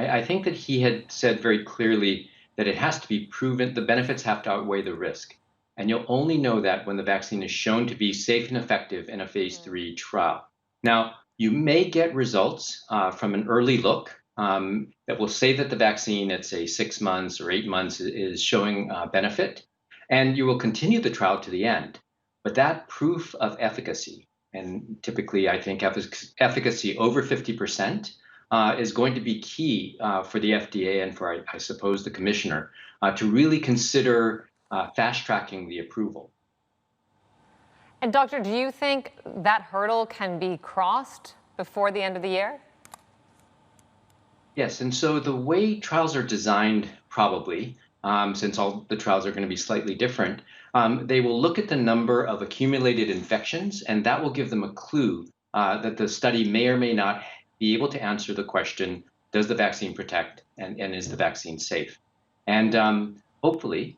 I think that he had said very clearly that it has to be proven, the benefits have to outweigh the risk. And you'll only know that when the vaccine is shown to be safe and effective in a phase 3 trial. Now, you may get results from an early look that will say that the vaccine at, say, 6 months or 8 months is showing benefit, and you will continue the trial to the end. But that proof of efficacy, and typically I think efficacy over 50%, is going to be key for the FDA and for, I suppose, the commissioner to really consider fast tracking the approval. And doctor, do you think that hurdle can be crossed before the end of the year? Yes, and so the way trials are designed, probably, since all the trials are going to be slightly different, they will look at the number of accumulated infections, and that will give them a clue that the study may or may not be able to answer the question, does the vaccine protect and is the vaccine safe? And hopefully,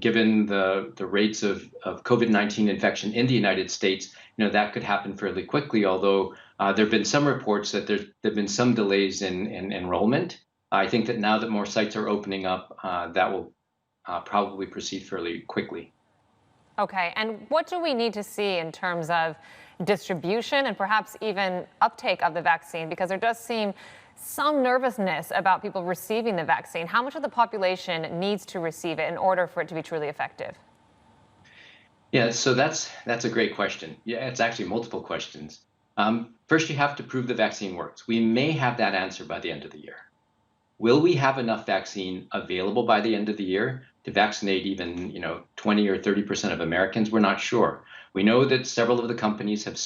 given the rates of COVID-19 infection in the United States, that could happen fairly quickly, although there have been some reports that there have been some delays in enrollment. I think that now that more sites are opening up, that will probably proceed fairly quickly. Okay, and what do we need to see in terms of distribution and perhaps even uptake of the vaccine? Because there does seem some nervousness about people receiving the vaccine. How much of the population needs to receive it in order for it to be truly effective? Yeah, so that's a great question. Yeah, it's actually multiple questions. First, you have to prove the vaccine works. We may have that answer by the end of the year. Will we have enough vaccine available by the end of the year to vaccinate even 20 or 30% of Americans? We're not sure. We know that several of the companies have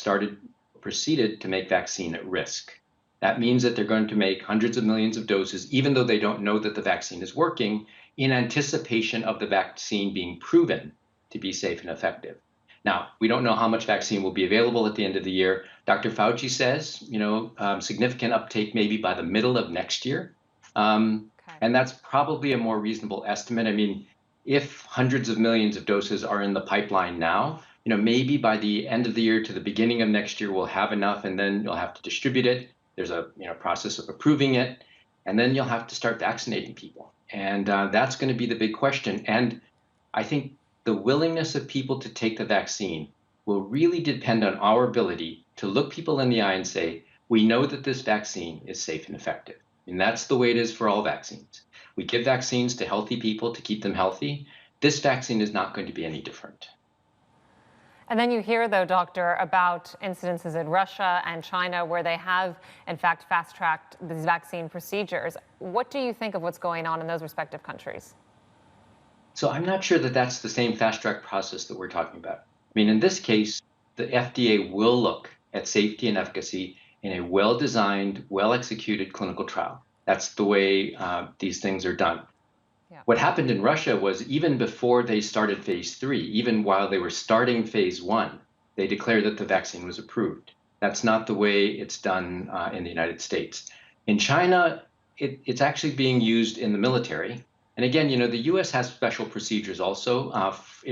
proceeded to make vaccine at risk. That means that they're going to make hundreds of millions of doses, even though they don't know that the vaccine is working, in anticipation of the vaccine being proven to be safe and effective. Now, we don't know how much vaccine will be available at the end of the year. Dr. Fauci says, significant uptake maybe by the middle of next year. And that's probably a more reasonable estimate. I mean, if hundreds of millions of doses are in the pipeline now, maybe by the end of the year to the beginning of next year, we'll have enough, and then you'll have to distribute it. There's a process of approving it, and then you'll have to start vaccinating people. And that's going to be the big question. And I think the willingness of people to take the vaccine will really depend on our ability to look people in the eye and say, we know that this vaccine is safe and effective. And that's the way it is for all vaccines. We give vaccines to healthy people to keep them healthy. This vaccine is not going to be any different. And then you hear, though, doctor, about incidences in Russia and China where they have, in fact, fast-tracked these vaccine procedures. What do you think of what's going on in those respective countries? So I'm not sure that that's the same fast-track process that we're talking about. I mean, in this case, the FDA will look at safety and efficacy in a well-designed, well-executed clinical trial. That's the way these things are done. Yeah. What happened in Russia was even before they started phase 3, even while they were starting phase 1, they declared that the vaccine was approved. That's not the way it's done in the United States. In China, it's actually being used in the military. And again, the U.S. has special procedures also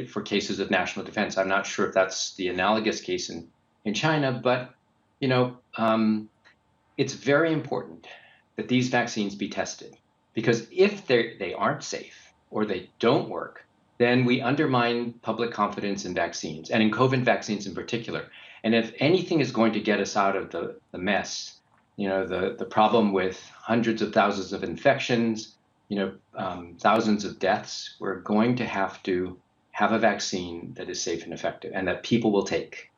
for cases of national defense. I'm not sure if that's the analogous case in China, but it's very important that these vaccines be tested, because if they aren't safe or they don't work, then we undermine public confidence in vaccines, and in COVID vaccines in particular. And if anything is going to get us out of the mess, the problem with hundreds of thousands of infections, thousands of deaths, we're going to have a vaccine that is safe and effective and that people will take.